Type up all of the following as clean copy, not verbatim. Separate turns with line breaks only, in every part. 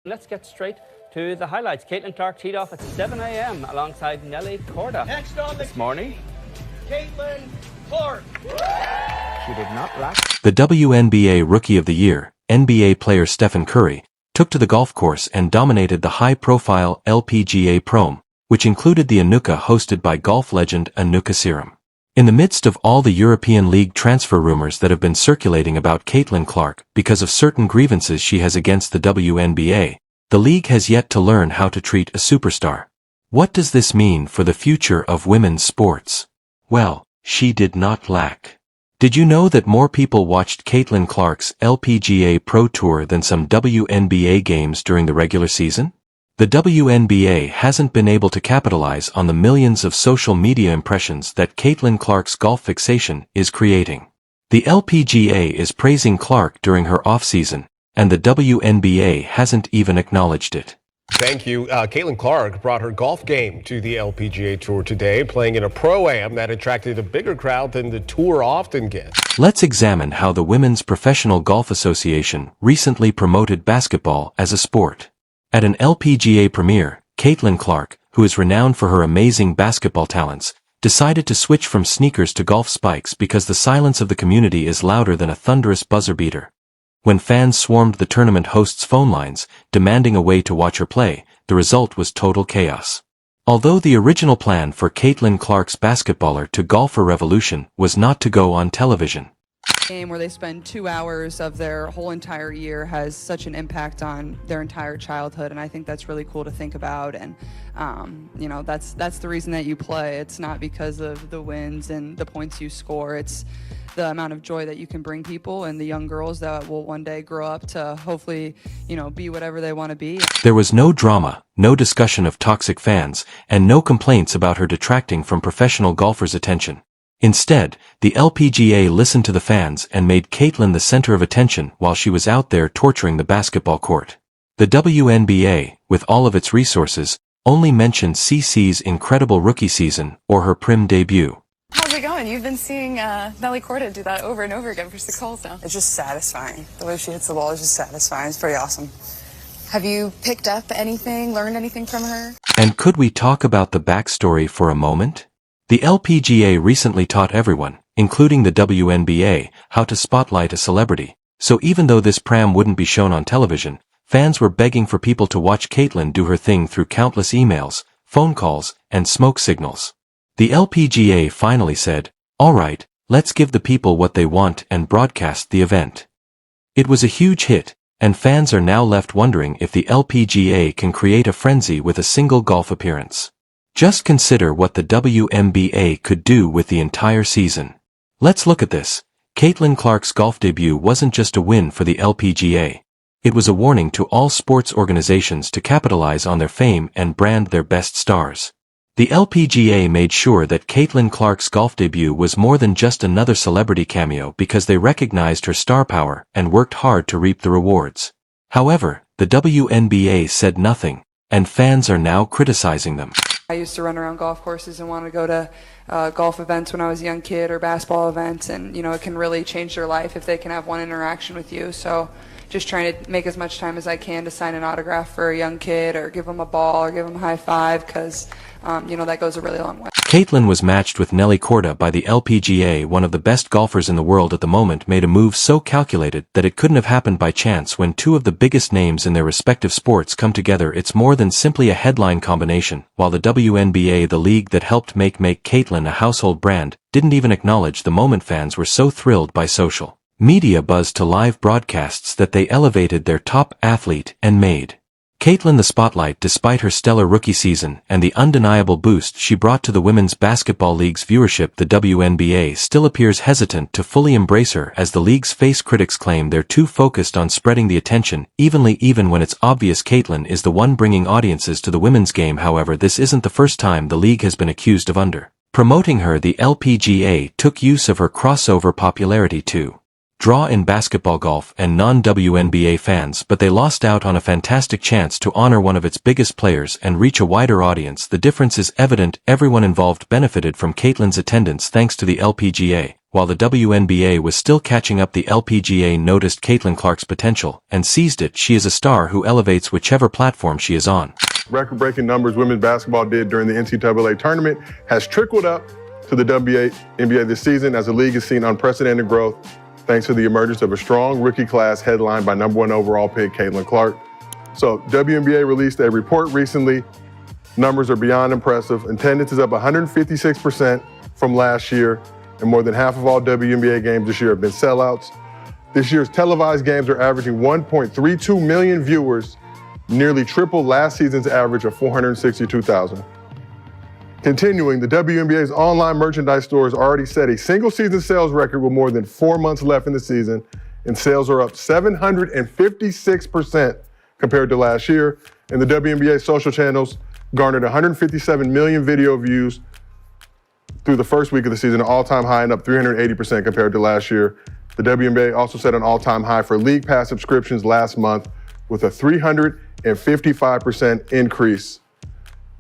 Let's get straight to the highlights. Caitlin Clark teed off at 7 a.m. alongside Nelly Korda this morning.
Caitlin Clark.
She did not lack.
The WNBA Rookie of the Year, NBA player Stephen Curry, took to the golf course and dominated the high-profile LPGA Prom, which included the Anuka hosted by golf legend Anuka Siram. In the midst of all the European League transfer rumors that have been circulating about Caitlin Clark because of certain grievances she has against the WNBA, the league has yet to learn how to treat a superstar. What does this mean for the future of women's sports? Well, she did not lack. Did you know that more people watched Caitlin Clark's LPGA Pro Tour than some WNBA games during the regular season? The WNBA hasn't been able to capitalize on the millions of social media impressions that Caitlin Clark's golf fixation is creating. The LPGA is praising Clark during her off-season, and the WNBA hasn't even acknowledged it.
Thank you. Caitlin Clark brought her golf game to the LPGA Tour today, playing in a Pro-Am that attracted a bigger crowd than the tour often gets.
Let's examine how the Women's Professional Golf Association recently promoted basketball as a sport. At an LPGA premiere, Caitlin Clark, who is renowned for her amazing basketball talents, decided to switch from sneakers to golf spikes because the silence of the community is louder than a thunderous buzzer beater. When fans swarmed the tournament host's phone lines, demanding a way to watch her play, the result was total chaos. Although the original plan for Caitlin Clark's basketballer to golfer revolution was not to go on television.
Game where they spend 2 hours of their whole entire year has such an impact on their entire childhood, and I think that's really cool to think about. And that's the reason that you play. It's not because of the wins and the points you score. It's the amount of joy that you can bring people and the young girls that will one day grow up to hopefully, be whatever they want to be.
There was no drama, no discussion of toxic fans, and no complaints about her detracting from professional golfers' attention. Instead, the LPGA listened to the fans and made Caitlin the center of attention while she was out there torturing the basketball court. The WNBA, with all of its resources, only mentioned CC's incredible rookie season or her prim debut.
How's it going? You've been seeing Nelly Korda do that over and over again for 6 holes now.
It's just satisfying. The way she hits the ball is just satisfying. It's pretty awesome.
Have you picked up anything, learned anything from her?
And could we talk about the backstory for a moment? The LPGA recently taught everyone, including the WNBA, how to spotlight a celebrity. So even though this pram wouldn't be shown on television, fans were begging for people to watch Caitlin do her thing through countless emails, phone calls, and smoke signals. The LPGA finally said, "All right, let's give the people what they want," and broadcast the event. It was a huge hit, and fans are now left wondering if the LPGA can create a frenzy with a single golf appearance. Just consider what the WNBA could do with the entire season. Let's look at this. Caitlin Clark's golf debut wasn't just a win for the LPGA. It was a warning to all sports organizations to capitalize on their fame and brand their best stars. The LPGA made sure that Caitlin Clark's golf debut was more than just another celebrity cameo because they recognized her star power and worked hard to reap the rewards. However, the WNBA said nothing, and fans are now criticizing them.
I used to run around golf courses and want to go to golf events when I was a young kid or basketball events, and it can really change their life if they can have one interaction with you. So just trying to make as much time as I can to sign an autograph for a young kid or give them a ball or give them a high five because that goes a really long way.
Caitlin was matched with Nelly Korda by the LPGA. One of the best golfers in the world at the moment made a move so calculated that it couldn't have happened by chance. When two of the biggest names in their respective sports come together, it's more than simply a headline combination. While the WNBA, the league that helped make Caitlin a household brand, didn't even acknowledge the moment, fans were so thrilled by social media buzz to live broadcasts that they elevated their top athlete and made Caitlin the spotlight. Despite her stellar rookie season and the undeniable boost she brought to the Women's Basketball League's viewership, the WNBA still appears hesitant to fully embrace her as the league's face. Critics claim they're too focused on spreading the attention evenly, even when it's obvious Caitlin is the one bringing audiences to the women's game. However, this isn't the first time the league has been accused of under-promoting her. The LPGA took use of her crossover popularity to draw in basketball, golf, and non-WNBA fans, but they lost out on a fantastic chance to honor one of its biggest players and reach a wider audience. The difference is evident. Everyone involved benefited from Caitlin's attendance thanks to the LPGA. while the WNBA was still catching up. The LPGA noticed Caitlin Clark's potential and seized it. She is a star who elevates whichever platform she is on.
Record-breaking numbers women's basketball did during the NCAA tournament has trickled up to the WNBA this season as the league has seen unprecedented growth thanks to the emergence of a strong rookie class headlined by #1 overall pick Caitlin Clark. So WNBA released a report recently. Numbers are beyond impressive. Attendance is up 156% from last year, and more than half of all WNBA games this year have been sellouts. This year's televised games are averaging 1.32 million viewers, nearly triple last season's average of 462,000. Continuing, the WNBA's online merchandise stores already set a single-season sales record with more than 4 months left in the season, and sales are up 756% compared to last year. And the WNBA social channels garnered 157 million video views through the first week of the season, an all-time high and up 380% compared to last year. The WNBA also set an all-time high for League Pass subscriptions last month with a 355% increase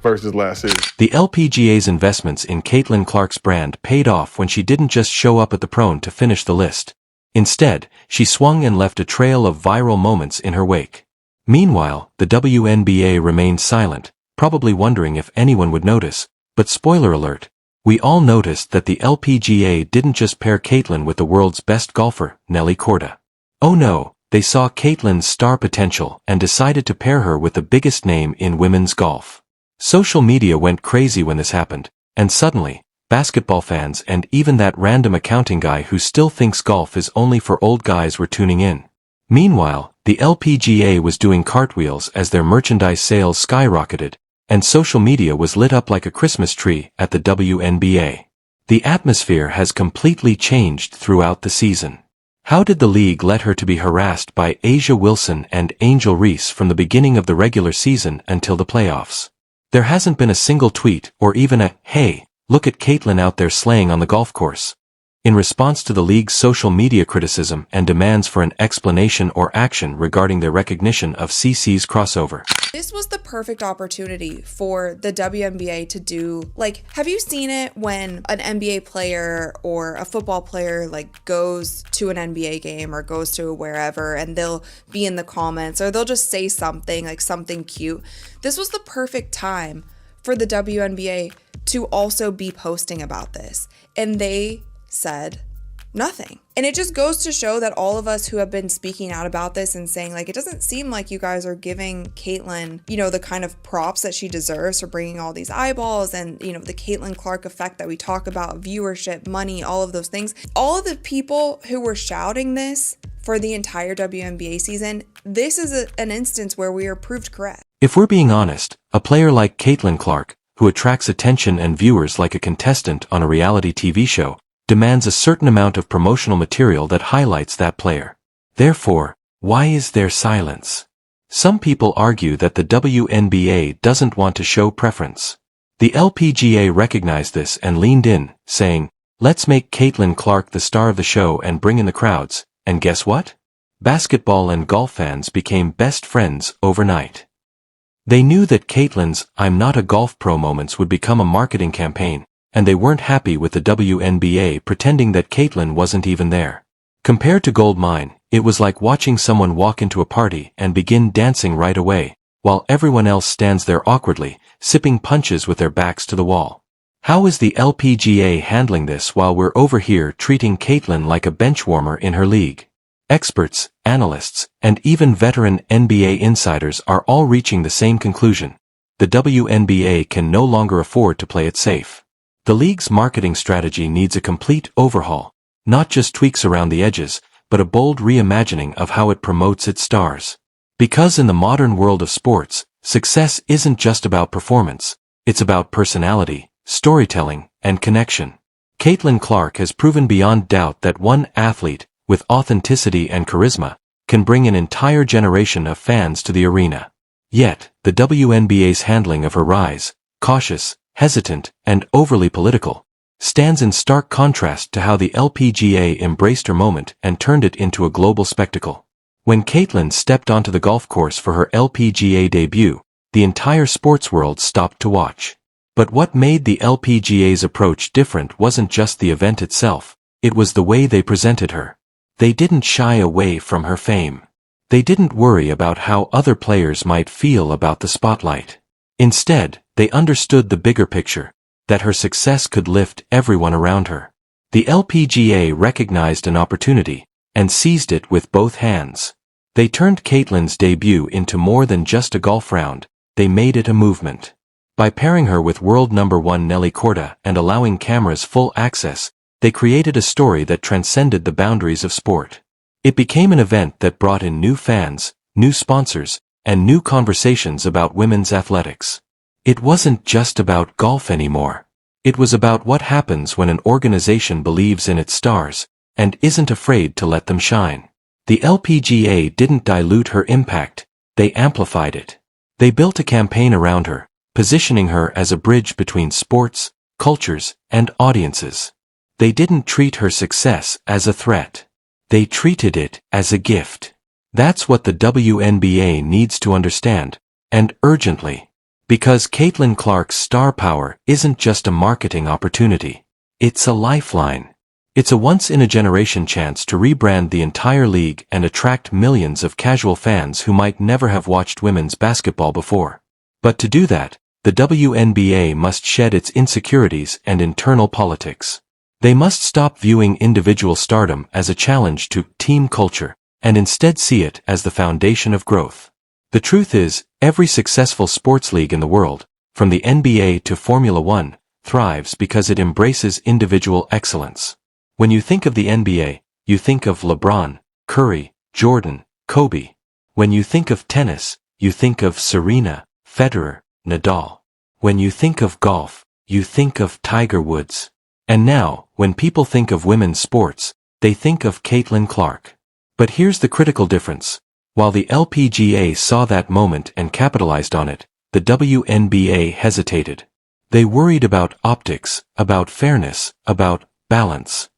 versus last season.
The LPGA's investments in Caitlin Clark's brand paid off when she didn't just show up at the Pro to finish the list. Instead, she swung and left a trail of viral moments in her wake. Meanwhile, the WNBA remained silent, probably wondering if anyone would notice. But spoiler alert, we all noticed that the LPGA didn't just pair Caitlin with the world's best golfer, Nelly Korda. Oh no, they saw Caitlin's star potential and decided to pair her with the biggest name in women's golf. Social media went crazy when this happened, and suddenly, basketball fans and even that random accounting guy who still thinks golf is only for old guys were tuning in. Meanwhile, the LPGA was doing cartwheels as their merchandise sales skyrocketed, and social media was lit up like a Christmas tree at the WNBA. The atmosphere has completely changed throughout the season. How did the league let her to be harassed by A'ja Wilson and Angel Reese from the beginning of the regular season until the playoffs? There hasn't been a single tweet or even a, "Hey, look at Caitlin out there slaying on the golf course." In response to the league's social media criticism and demands for an explanation or action regarding their recognition of CC's crossover.
This was the perfect opportunity for the WNBA to do, have you seen it when an NBA player or a football player goes to an NBA game or goes to wherever and they'll be in the comments or they'll just say something something cute. This was the perfect time for the WNBA to also be posting about this, and they said nothing. And it just goes to show that all of us who have been speaking out about this and saying it doesn't seem like you guys are giving Caitlin, the kind of props that she deserves for bringing all these eyeballs and, the Caitlin Clark effect that we talk about, viewership, money, all of those things. All of the people who were shouting this for the entire WNBA season, this is an instance where we are proved correct.
If we're being honest, a player like Caitlin Clark, who attracts attention and viewers like a contestant on a reality TV show, demands a certain amount of promotional material that highlights that player. Therefore, why is there silence? Some people argue that the WNBA doesn't want to show preference. The LPGA recognized this and leaned in, saying, "Let's make Caitlin Clark the star of the show and bring in the crowds." And guess what? Basketball and golf fans became best friends overnight. They knew that Caitlin's "I'm not a golf pro" moments would become a marketing campaign, and they weren't happy with the WNBA pretending that Caitlin wasn't even there. Compared to Goldmine, it was like watching someone walk into a party and begin dancing right away, while everyone else stands there awkwardly, sipping punches with their backs to the wall. How is the LPGA handling this while we're over here treating Caitlin like a benchwarmer in her league? Experts, analysts, and even veteran NBA insiders are all reaching the same conclusion. The WNBA can no longer afford to play it safe. The league's marketing strategy needs a complete overhaul, not just tweaks around the edges, but a bold reimagining of how it promotes its stars. Because in the modern world of sports, success isn't just about performance, it's about personality, storytelling, and connection. Caitlin Clark has proven beyond doubt that one athlete, with authenticity and charisma, can bring an entire generation of fans to the arena. Yet, the WNBA's handling of her rise, cautious, hesitant, and overly political, stands in stark contrast to how the LPGA embraced her moment and turned it into a global spectacle. When Caitlin stepped onto the golf course for her LPGA debut, the entire sports world stopped to watch. But what made the LPGA's approach different wasn't just the event itself, It was the way they presented her. They didn't shy away from her fame. They didn't worry about how other players might feel about the spotlight. Instead, they understood the bigger picture, that her success could lift everyone around her. The LPGA recognized an opportunity and seized it with both hands. They turned Caitlin's debut into more than just a golf round, they made it a movement. By pairing her with world number 1 Nelly Korda and allowing cameras full access, they created a story that transcended the boundaries of sport. It became an event that brought in new fans, new sponsors, and new conversations about women's athletics. It wasn't just about golf anymore. It was about what happens when an organization believes in its stars and isn't afraid to let them shine. The LPGA didn't dilute her impact, they amplified it. They built a campaign around her, positioning her as a bridge between sports, cultures, and audiences. They didn't treat her success as a threat. They treated it as a gift. That's what the WNBA needs to understand, and urgently. Because Caitlin Clark's star power isn't just a marketing opportunity. It's a lifeline. It's a once-in-a-generation chance to rebrand the entire league and attract millions of casual fans who might never have watched women's basketball before. But to do that, the WNBA must shed its insecurities and internal politics. They must stop viewing individual stardom as a challenge to team culture, and instead see it as the foundation of growth. The truth is, every successful sports league in the world, from the NBA to Formula One, thrives because it embraces individual excellence. When you think of the NBA, you think of LeBron, Curry, Jordan, Kobe. When you think of tennis, you think of Serena, Federer, Nadal. When you think of golf, you think of Tiger Woods. And now, when people think of women's sports, they think of Caitlin Clark. But here's the critical difference. While the LPGA saw that moment and capitalized on it, the WNBA hesitated. They worried about optics, about fairness, about balance.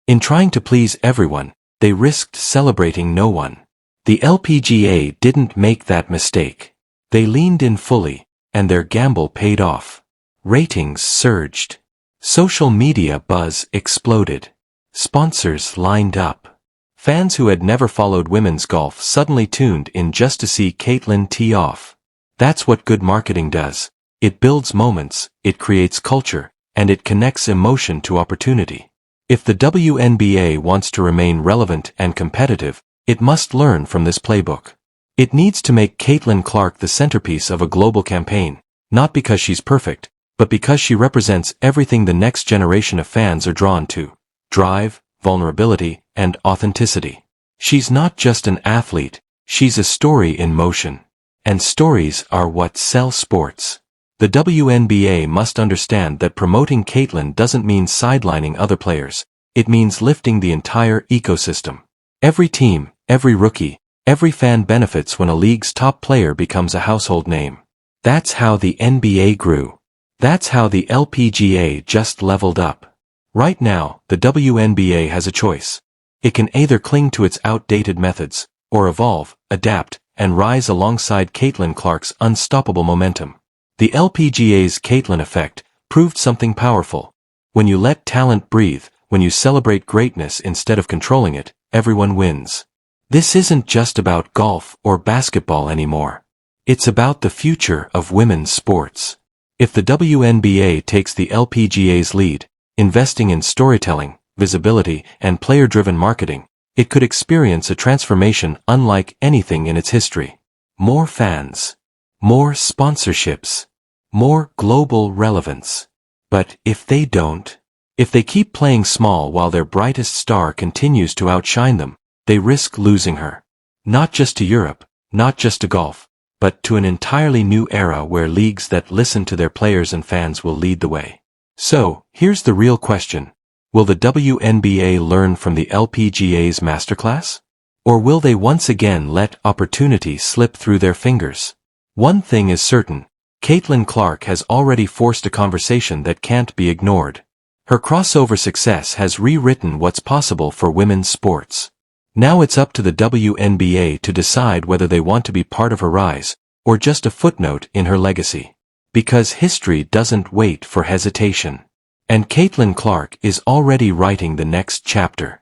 In trying to please everyone, they risked celebrating no one. The LPGA didn't make that mistake. They leaned in fully, and their gamble paid off. Ratings surged. Social media buzz exploded. Sponsors lined up. Fans who had never followed women's golf suddenly tuned in just to see Caitlin tee off. That's what good marketing does. It builds moments, it creates culture, and it connects emotion to opportunity. If the WNBA wants to remain relevant and competitive, it must learn from this playbook. It needs to make Caitlin Clark the centerpiece of a global campaign, not because she's perfect, but because she represents everything the next generation of fans are drawn to: drive, vulnerability, and authenticity. She's not just an athlete, she's a story in motion. And stories are what sell sports. The WNBA must understand that promoting Caitlin doesn't mean sidelining other players. It means lifting the entire ecosystem. Every team, every rookie, every fan benefits when a league's top player becomes a household name. That's how the NBA grew. That's how the LPGA just leveled up. Right now, the WNBA has a choice. It can either cling to its outdated methods, or evolve, adapt, and rise alongside Caitlin Clark's unstoppable momentum. The LPGA's Caitlin effect proved something powerful. When you let talent breathe, when you celebrate greatness instead of controlling it, everyone wins. This isn't just about golf or basketball anymore. It's about the future of women's sports. If the WNBA takes the LPGA's lead, investing in storytelling, visibility, and player-driven marketing, it could experience a transformation unlike anything in its history. More fans. More sponsorships. More global relevance. But if they don't, if they keep playing small while their brightest star continues to outshine them, they risk losing her. Not just to Europe, not just to golf, but to an entirely new era where leagues that listen to their players and fans will lead the way. So, here's the real question. Will the WNBA learn from the LPGA's masterclass? Or will they once again let opportunity slip through their fingers? One thing is certain. Caitlin Clark has already forced a conversation that can't be ignored. Her crossover success has rewritten what's possible for women's sports. Now it's up to the WNBA to decide whether they want to be part of her rise, or just a footnote in her legacy. Because history doesn't wait for hesitation. And Caitlin Clark is already writing the next chapter.